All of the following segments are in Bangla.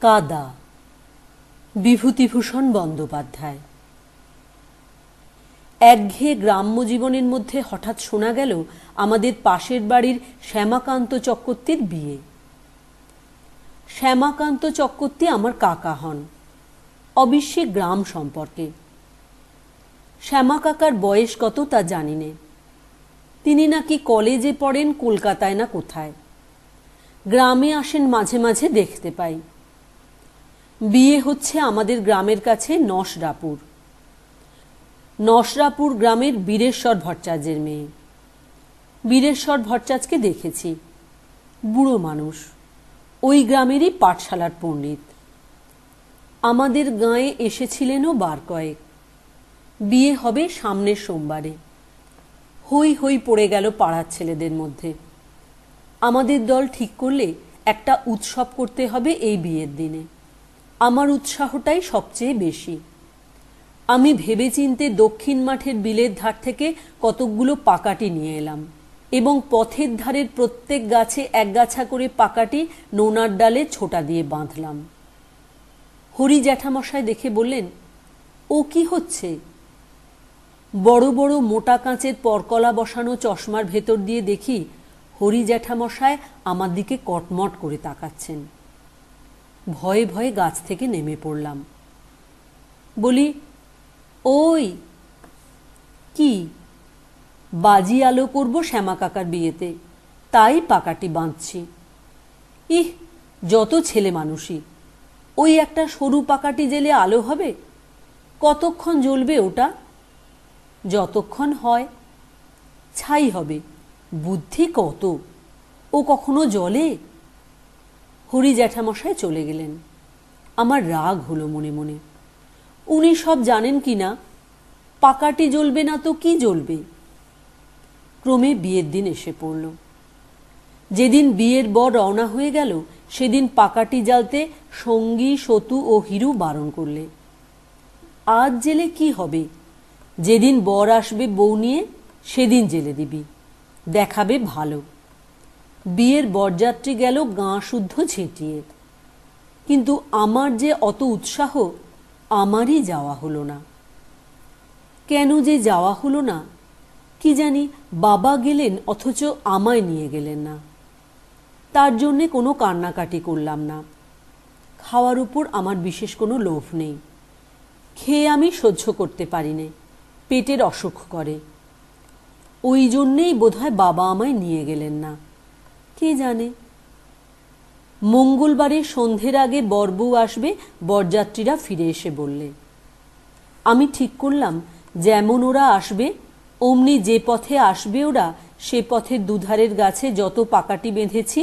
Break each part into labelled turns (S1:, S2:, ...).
S1: কাদা, বিভূতিভূষণ বন্দ্যোপাধ্যায়। একঘেয়ে গ্রাম্য জীবনের মধ্যে হঠাৎ শোনা গেল আমাদের পাশের বাড়ির শ্যামাকান্ত চক্রবর্তীর বিয়ে। শ্যামাকান্ত চক্রবর্তী আমার কাকা হন, অবশ্যই গ্রাম সম্পর্কে। শ্যামা কাকার বয়স কত তা জানি নে। তিনি নাকি কলেজে পড়েন কলকাতায় না কোথায়। গ্রামে আসেন মাঝে মাঝে, দেখতে পাই। বিয়ে হচ্ছে আমাদের গ্রামের কাছে নশরাপুর। নশরাপুর গ্রামের বীরেশ্বর ভট্টাচার্যের মেয়ে। বীরেশ্বর ভট্টাচার্যকে দেখেছি, বুড়ো মানুষ, ওই গ্রামেরই পাঠশালার পণ্ডিত। আমাদের গাঁয়ে এসেছিলেনও বার কয়েক। বিয়ে হবে সামনের সোমবারে। হই হই পড়ে গেল পাড়ার ছেলেদের মধ্যে। আমাদের দল ঠিক করলে একটা উৎসব করতে হবে এই বিয়ের দিনে। আমার উৎসাহটাই সবচেয়ে বেশি। আমি ভেবেচিন্তে দক্ষিণ মাঠের বিলের ধার থেকে কতকগুলো পাকাটি নিয়ে এলাম এবং পথের ধারের প্রত্যেক গাছে একগাছা করে পাকাটি নোনার ডালে ছোটা দিয়ে বাঁধলাম। হরি জ্যাঠামশাই দেখে বললেন, ও কি হচ্ছে? বড় বড় মোটা কাঁচের পরকলা বসানো চশমার ভেতর দিয়ে দেখি হরি জ্যাঠামশায় আমার দিকে কটমট করে তাকাচ্ছেন। ভয়ে ভয়ে গাছ থেকে নেমে পড়লাম। বলি, ওই কি? বাজি আলো করব শ্যামা কাকার বিয়েতে, তাই পাকাটি বাঁধছি। ইহ, যত ছেলে মানুষই। ওই একটা সরু পাকাটি জেলে আলো হবে? কতক্ষণ জ্বলবে ওটা? যতক্ষণ হয়। ছাই হবে, বুদ্ধি কত! ও কখনো জ্বলে? হরি জ্যাঠামশাই চলে গেলেন। আমার রাগ হলো মনে মনে। উনি সব জানেন কি না? পাকাটি জ্বলবে না তো কি জ্বলবে? ক্রমে বিয়ের দিন এসে পড়ল। যেদিন বিয়ের বর রওনা হয়ে গেল সেদিন পাকাটি জ্বালতে সঙ্গী, সতু ও হিরু বারণ করলে। আজ জেলে কি হবে? যেদিন বর আসবে বউ নিয়ে সেদিন জেলে দিবি, দেখাবে ভালো। বিয়ের বরযাত্রী গেল গাঁ শুদ্ধ ছেঁটিয়ে। কিন্তু আমার যে অত উৎসাহ, আমারই যাওয়া হলো না। কেন যে যাওয়া হলো না কি জানি। বাবা গেলেন অথচ আমায় নিয়ে গেলেন না। তার জন্যে কোনো কান্নাকাটি করলাম না। খাওয়ার উপর আমার বিশেষ কোনো লোভ নেই। খেয়ে আমি সহ্য করতে পারি না, পেটের অসুখ করে। ওই জন্যেই বোধহয় বাবা আমায় নিয়ে গেলেন না, কে জানে। মঙ্গলবারে সন্ধ্যের আগে বরবউ আসবে, বরযাত্রীরা ফিরে এসে বললে। আমি ঠিক করলাম যেমন ওরা আসবে অমনি যে পথে আসবে ওরা সে পথের দুধারের গাছে যত পাকাটি বেঁধেছি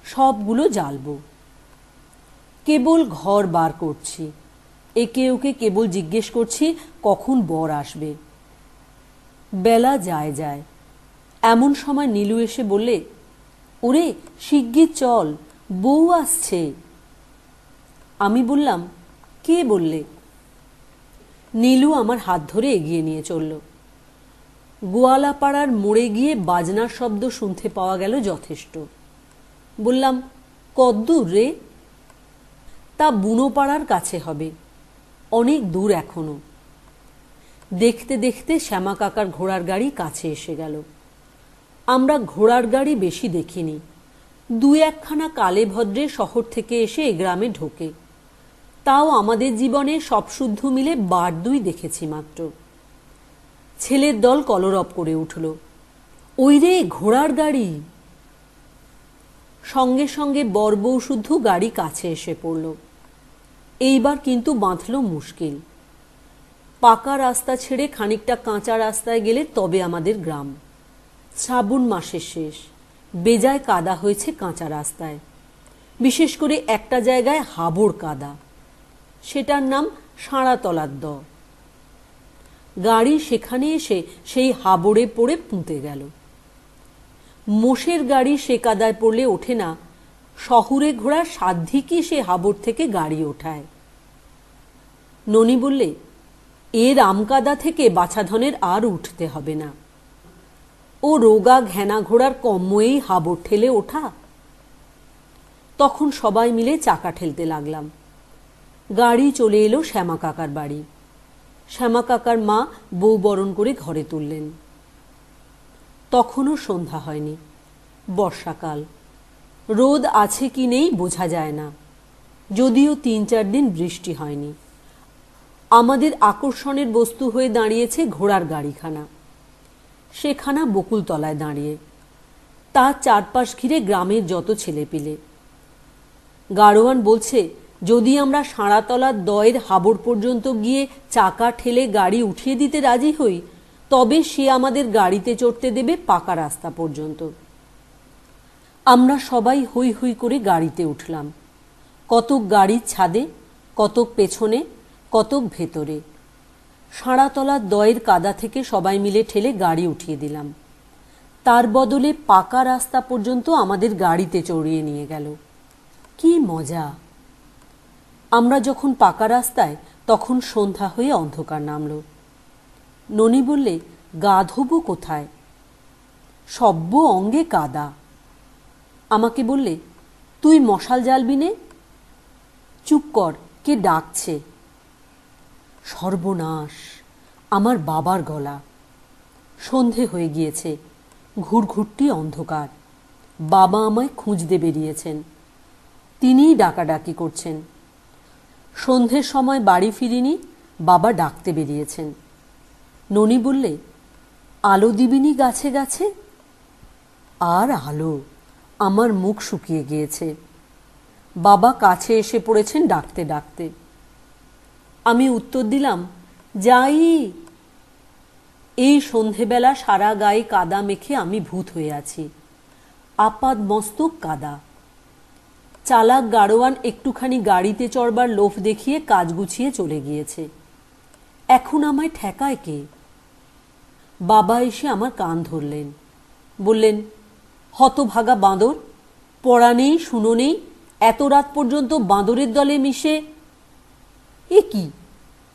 S1: সবগুলো জ্বালব। কেবল ঘর বার করছি, একে ওকে কেবল জিজ্ঞেস করছি কখন বর আসবে। বেলা যায় যায়, এমন সময় নীলু এসে বললে, ওরে শিগগির চল, বউ আসছে। আমি বললাম, কে বললে? নীলু আমার হাত ধরে এগিয়ে নিয়ে চলল। গোয়ালাপাড়ার মোড়ে গিয়ে বাজনার শব্দ শুনতে পাওয়া গেল যথেষ্ট। বললাম, কদ্দূর রে? তা বুনোপাড়ার কাছে হবে, অনেক দূর এখনো। দেখতে দেখতে শ্যামা কাকার ঘোড়ার গাড়ি কাছে এসে গেল। আমরা ঘোড়ার গাড়ি বেশি দেখিনি। দু একখানা কালে ভদ্রে শহর থেকে এসে এ গ্রামে ঢোকে। তাও আমাদের জীবনে সব শুদ্ধ মিলে বার দুই দেখেছি মাত্র। ছেলের দল কলরব করে উঠল, ওই রে ঘোড়ার গাড়ি। সঙ্গে সঙ্গে বরবউ শুদ্ধ গাড়ি কাছে এসে পড়ল। এইবার কিন্তু বাঁধল মুশকিল। পাকা রাস্তা ছেড়ে খানিকটা কাঁচা রাস্তায় গেলে তবে আমাদের গ্রাম। শ্রাবণ মাসের শেষ, বেজায় কাদা হয়েছে কাঁচা রাস্তায়। বিশেষ করে একটা জায়গায় হাবড় কাদা, সেটার নাম সাঁড়াতলার দ। গাড়ি সেখানে এসে সেই হাবড়ে পড়ে পুঁতে গেল। মোষের গাড়ি সে কাদায় পড়লে ওঠে না, শহুরে ঘোড়ার সাধ্যি কি সে হাবড় থেকে গাড়ি ওঠায়? ননি বললে, এর আমকাদা থেকে বাছাধনের আর উঠতে হবে না। ও রোগা ঘেনা ঘোড়ার কম্ময়েই হাবড় ঠেলে ওঠা। তখন সবাই মিলে চাকা ঠেলতে লাগলাম। গাড়ি চলে এলো শ্যামা কাকার বাড়ি। শ্যামা কাকার মা বউ বরণ করে ঘরে তুললেন। তখনও সন্ধ্যা হয়নি। বর্ষাকাল, রোদ আছে কি নেই বোঝা যায় না, যদিও ৩-৪ দিন বৃষ্টি হয়নি। আমাদের আকর্ষণের বস্তু হয়ে দাঁড়িয়েছে ঘোড়ার গাড়িখানা। সেখানা বকুলতলায় দাঁড়িয়ে, তার চারপাশ ঘিরে গ্রামের যত ছেলেপিলে। গাড়োয়ান বলছে, যদি আমরা সাঁড়াতলার দয়ের হাবড় পর্যন্ত গিয়ে চাকা ঠেলে গাড়ি উঠিয়ে দিতে রাজি হই, তবে সে আমাদের গাড়িতে চড়তে দেবে পাকা রাস্তা পর্যন্ত। আমরা সবাই হৈ হৈ করে গাড়িতে উঠলাম। কতক গাড়ির ছাদে, কতক পেছনে, কতক ভেতরে। সাঁড়াতলার দয়ের কাদা থেকে সবাই মিলে ঠেলে গাড়ি উঠিয়ে দিলাম। তার বদলে পাকা রাস্তা পর্যন্ত আমাদের গাড়িতে চড়িয়ে নিয়ে গেল। কি মজা! আমরা যখন পাকা রাস্তায়, তখন সন্ধ্যা হয়ে অন্ধকার নামল। ননি বললে, গা ধোবো কোথায়? সব্য অঙ্গে কাদা। আমাকে বললে, তুই মশাল জ্বালবি নে? চুপ কর, কে ডাকছে। সর্বনাশ! আমার বাবার গলা। সন্ধে হয়ে গিয়েছে, ঘুরঘুরটি অন্ধকার। বাবা আমায় খুঁজতে বেরিয়েছেন। তিনিই ডাকাডাকি করছেন। সন্ধ্যের সময় বাড়ি ফিরিনি, বাবা ডাকতে বেরিয়েছেন। ননি বললে, আলো দিবিনি গাছে গাছে? আর আলো! আমার মুখ শুকিয়ে গিয়েছে। বাবা কাছে এসে পড়েছেন ডাকতে ডাকতে। আমি উত্তর দিলাম, যাই। এই সন্ধেবেলা সারা গায়ে কাদা মেখে আমি ভূত হয়ে আছি। আপাদ মস্তক কাদা। চালাক গাড়োয়ান একটুখানি গাড়িতে চড়বার লোভ দেখিয়ে কাজ গুছিয়ে চলে গিয়েছে। এখন আমায় ঠেকায় কে? বাবা এসে আমার কান ধরলেন, বললেন, হতভাগা বাঁদর, পড়া নেই শুনো নেই, এত রাত পর্যন্ত বাঁদরের দলে মিশে। এ কি,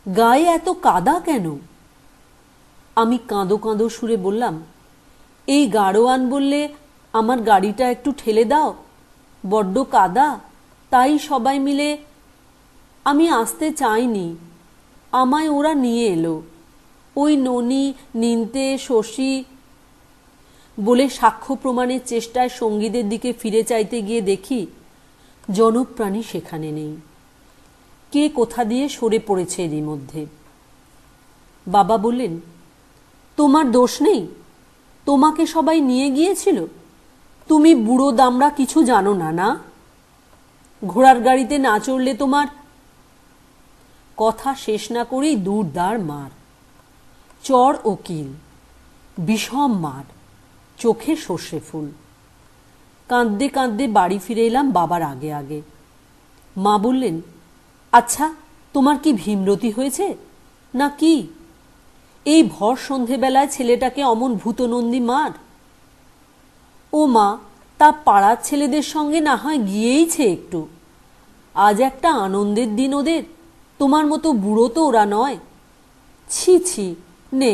S1: গায়ে এত কাদা কেন? আমি কাঁদো কাঁদো সুরে বললাম, এই গাড়োয়ান বললে আমার গাড়িটা একটু ঠেলে দাও, বড্ড কাদা, তাই সবাই মিলে। আমি আসতে চাইনি, আমায় ওরা নিয়ে এলো। ওই ননি, নিন্তে, শশী বলে সাক্ষ্য প্রমাণের চেষ্টায় সঙ্গীদের দিকে ফিরে চাইতে গিয়ে দেখি জনপ্রাণী সেখানে নেই। কে কোথা দিয়ে সরে পড়েছে এরই মধ্যে। বাবা বললেন, তোমার দোষ নেই, তোমাকে সবাই নিয়ে গিয়েছিল। তুমি বুড়ো দামড়া কিছু জানো না, না? ঘোড়ার গাড়িতে না চড়লে তোমার। কথা শেষ না করেই দূরদার মার, চর ও কিল, বিষম মার, চোখে সর্ষে ফুল। কাঁদতে কাঁদতে বাড়ি ফিরে এলাম বাবার আগে আগে। মা বললেন, আচ্ছা, তোমার কি ভীমরতি হয়েছে না কি? এই ভর সন্ধেবেলায় ছেলেটাকে অমন ভূতনন্দী মার। ও মা, তা পাড়ার ছেলেদের সঙ্গে না হয় গিয়েইছে একটু। আজ একটা আনন্দের দিন ওদের, তোমার মতো বুড়ো তো ওরা নয়। ছি ছি, নে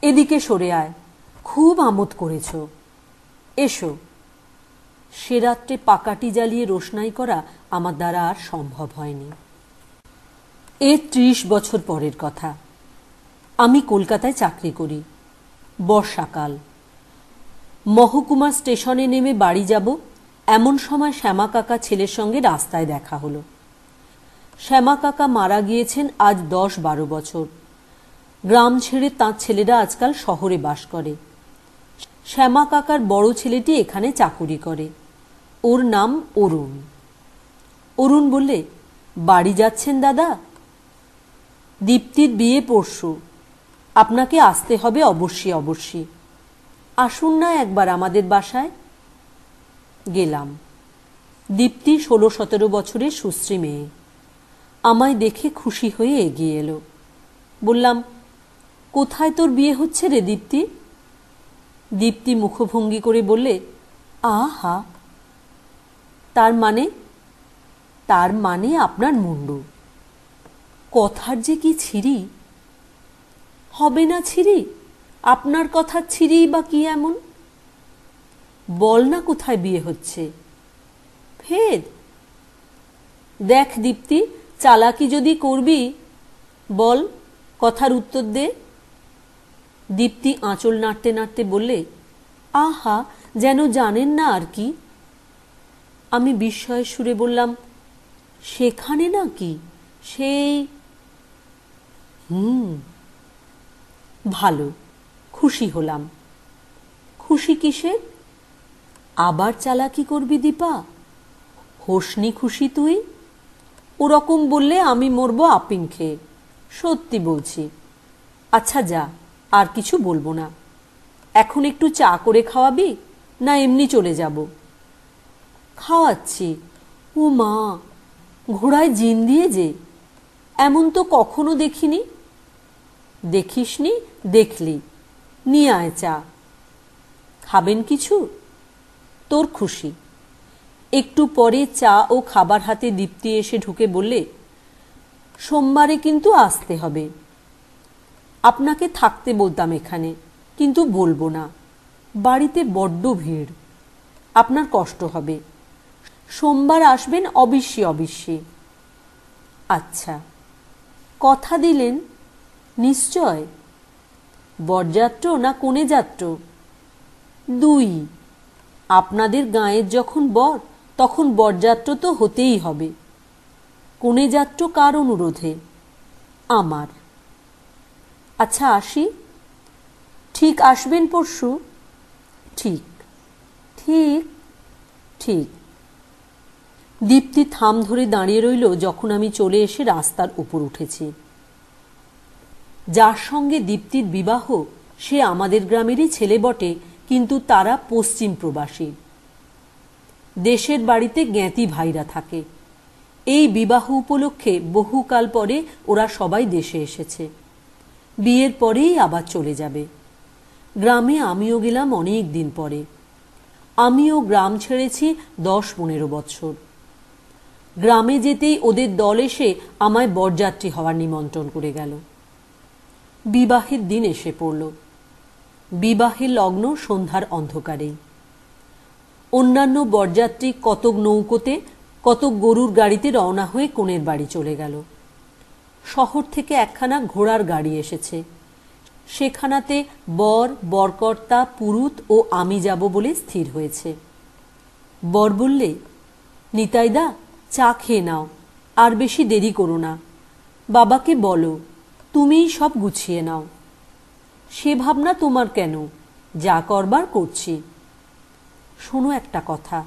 S1: এদিকে সরে আয়, খুব আমোদ করেছ, এসো। সে রাত্রে পাকাটি জ্বালিয়ে রোশনাই করা আমার দ্বারা আর সম্ভব হয়নি। এ ৩০ বছর পরের কথা। আমি কলকাতায় চাকরি করি। বর্ষাকাল। মহকুমা স্টেশনে নেমে বাড়ি যাব, এমন সময় শ্যামা কাকা ছেলের সঙ্গে রাস্তায় দেখা হলো। শ্যামা কাকা মারা গিয়েছেন আজ ১০-১২ বছর। গ্রাম ছেড়ে তাঁর ছেলেরা আজকাল শহরে বাস করে। শ্যামা কাকার বড় ছেলেটি এখানে চাকুরি করে। ওর নাম অরুণ। অরুণ বললে, বাড়ি যাচ্ছেন দাদা? দীপ্তির বিয়ে পরশু, আপনাকে আসতে হবে অবশ্যই অবশ্যই। আসুন না একবার আমাদের বাসায়। গেলাম। দীপ্তি ১৬-১৭ বছরের সুশ্রী মেয়ে। আমায় দেখে খুশি হয়ে এগিয়ে এলো। বললাম, কোথায় তোর বিয়ে হচ্ছে রে দীপ্তি? দীপ্তি মুখভঙ্গি করে বললে, আহা। তার মানে? তার মানে আপনার মুন্ডু। কথার যে কি ছিরি! হবে না ছিরি? আপনার কথা ছিরি বা কি এমন? বল না কোথায় বিয়ে হচ্ছে? ফের দেখ দীপ্তি, চালাকি যদি করবি বল, কথার উত্তর দে। দীপ্তি আঁচল নাড়তে নাড়তে বললে, আহা, যেন জানেন না আর কি। আমি বিস্ময়ের সুরে বললাম, সেখানে নাকি? সেই ভালো, খুশি হলাম। খুশি কিসের? আবার চালাকি করবি দীপা? হোসনি খুশি তুই? ওরকম বললে আমি মরবো আপিং খেয়ে, সত্যি বলছি। আচ্ছা যা, আর কিছু বলবো না। এখন একটু চা করে খাওয়াবি, না এমনি চলে যাব? খাওয়াচ্ছি। ও মা, ঘোড়ায় জিন দিয়ে যে, এমন তো কখনো দেখিনি। দেখিসনি? দেখলি। নিয়ে আয় চা। খাবেন কিছু? তোর খুশি। একটু পরে চা ও খাবার হাতে দীপ্তি এসে ঢুকে বললে, সোমবারে কিন্তু আসতে হবে। আপনাকে থাকতে বলতাম এখানে, কিন্তু বলবো না, বাড়িতে বড্ড ভিড়, আপনার কষ্ট হবে। সোমবার আসবেন অবশ্যই অবশ্যই। আচ্ছা, কথা দিলেন? নিশ্চয়। বরযাত্র না কনে যাত্র? দুই। আপনাদের গাঁয়ের যখন বর, তখন বরযাত্র তো হতেই হবে। কনে যাত্র কার অনুরোধে? আমার। আচ্ছা আসি। ঠিক আসবেন পরশু? ঠিক ঠিক ঠিক। দীপ্তি থাম ধরে দাঁড়িয়ে রইল যখন আমি চলে এসে রাস্তার উপর উঠেছি। যার সঙ্গে দীপ্তির বিবাহ সে আমাদের গ্রামেরই ছেলে বটে, কিন্তু তারা পশ্চিম প্রবাসী। দেশের বাড়িতে জ্ঞাতি ভাইরা থাকে। এই বিবাহ উপলক্ষে বহুকাল পরে ওরা সবাই দেশে এসেছে। বিয়ের পরেই আবার চলে যাবে। গ্রামে আমিও গেলাম অনেক দিন পরে। আমিও গ্রাম ছেড়েছি 10-15 বছর। গ্রামে যেতেই ওদের দল এসে আমায় বরযাত্রী হওয়ার নিমন্ত্রণ করে গেল। বিবাহের দিন এসে পড়ল। বিবাহের লগ্ন সন্ধ্যার অন্ধকারেই। অন্যান্য বরযাত্রী কতক নৌকোতে, কতক গরুর গাড়িতে রওনা হয়ে কনের বাড়ি চলে গেল। শহর থেকে একখানা ঘোড়ার গাড়ি এসেছে। সেখানাতে বর, বরকর্তা, পুরুত ও আমি যাব বলে স্থির হয়েছে। বর বললে, নিতাইদা, চা খেয়ে নাও, আর বেশি দেরি করো না। বাবাকে বলো তুমিই সব গুছিয়ে নাও। সে ভাবনা তোমার কেন, যা করবার করছি। শোনো একটা কথা,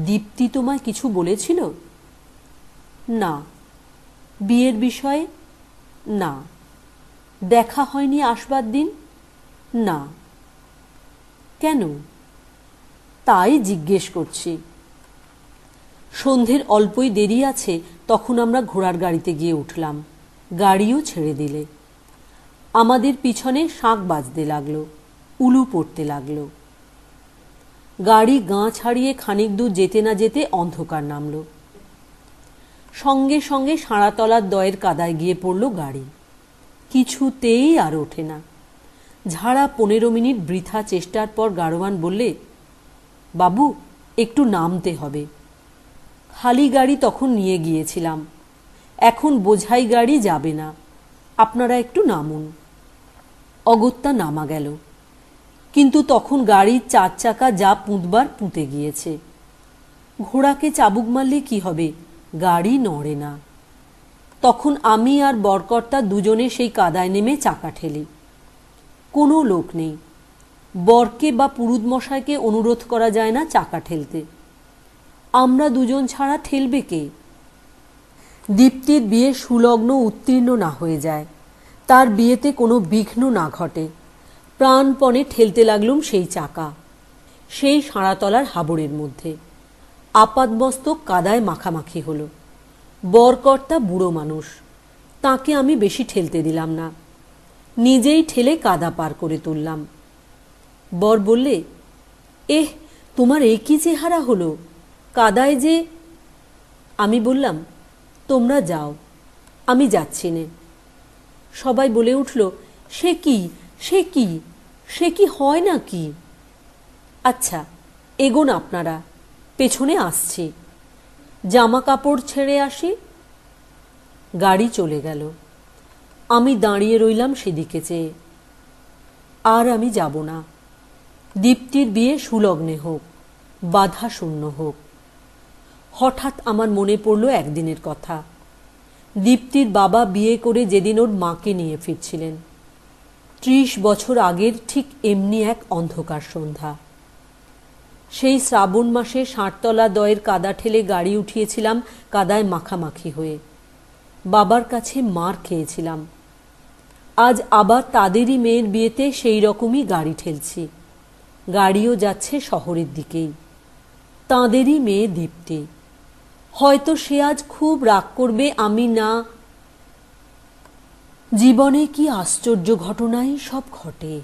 S1: দীপ্তি তোমায় কিছু বলেছিল? না। বিয়ের বিষয়ে? না। দেখা হয়নি আসবার দিন? না। কেন? তাই জিজ্ঞেস করছি। সন্ধ্যের অল্পই দেরি আছে, তখন আমরা ঘোড়ার গাড়িতে গিয়ে উঠলাম। গাড়িও ছেড়ে দিলে। আমাদের পিছনে শাঁখ বাজতে লাগলো, উলু পড়তে লাগলো। গাড়ি গাঁ ছাড়িয়ে খানিক দূর যেতে না যেতে অন্ধকার নামল। সঙ্গে সঙ্গে সাঁড়াতলার দয়ের কাদায় গিয়ে পড়ল গাড়ি। কিছুতেই আর ওঠে না। ঝাড়া 15 মিনিট বৃথা চেষ্টার পর গাড়োয়ান বললে, বাবু, একটু নামতে হবে। খালি গাড়ি তখন নিয়ে গিয়েছিলাম, এখন বোঝাই গাড়ি যাবে না, আপনারা একটু নামুন। অগত্যা নামা গেল, কিন্তু তখন গাড়ির 4 চাকা যা পুঁতবার পুঁতে গিয়েছে। ঘোড়াকে চাবুক মারলে কি হবে, গাড়ি নড়ে না। তখন আমি আর বরকর্তা দুজনে সেই কাদায় নেমে চাকা ঠেলি। কোনো লোক নেই। বরকে বা পুরুত মশাইকে অনুরোধ করা যায় না চাকা ঠেলতে। আমরা দুজন ছাড়া ঠেলবে কে? দীপ্তির বিয়ে সুলগ্ন উত্তীর্ণ না হয়ে যায়, তার বিয়েতে কোনো বিঘ্ন না ঘটে, প্রাণপণে ঠেলতে লাগলুম সেই চাকা, সেই সাঁড়াতলার হাবড়ের মধ্যে। আপাদমস্তক কাদায় মাখামাখি হলো। বরকর্তা বুড়ো মানুষ, তাকে আমি বেশি ঠেলতে দিলাম না, নিজেই ঠেলে কাদা পার করে তুললাম। বর বললে, এহ, তোমার এই কি চেহারা হলো, কাদায় যে। আমি বললাম, তোমরা যাও, আমি যাচ্ছি নে। সবাই বলে উঠল, সে কি, সে কি, সে কি হয় না কি? আচ্ছা, এগোন আপনারা, পেছনে আসছি। জামা কাপড় ছেড়ে আসি। গাড়ি চলে গেল। আমি দাঁড়িয়ে রইলাম সেদিকে চেয়ে। আর আমি যাব না। দীপ্তির বিয়ে সুলগ্নে হোক, বাধা শূন্য হোক। হঠাৎ আমার মনে পড়ল একদিনের কথা। দীপ্তির বাবা বিয়ে করে যেদিন ওর মাকে নিয়ে ফিরছিলেন, ৩০ বছর আগের ঠিক এমনি এক অন্ধকার সন্ধ্যা। সেই শ্রাবণ মাসে ষাটতলা দয়ের কাদা ঠেলে গাড়ি উঠিয়েছিলাম কাদায় মাখামাখি হয়ে। বাবার কাছে মার খেয়েছিলাম। আজ আবার তাদেরই মেয়ের বিয়েতে সেই রকমই গাড়ি ঠেলছি। গাড়িও যাচ্ছে শহরের দিকেই। তাঁদেরই মেয়ে দীপ্তি। হয়তো সে আজ খুব রাগ করবে আমি না। জীবনে কি আশ্চর্য ঘটনাই সব ঘটে।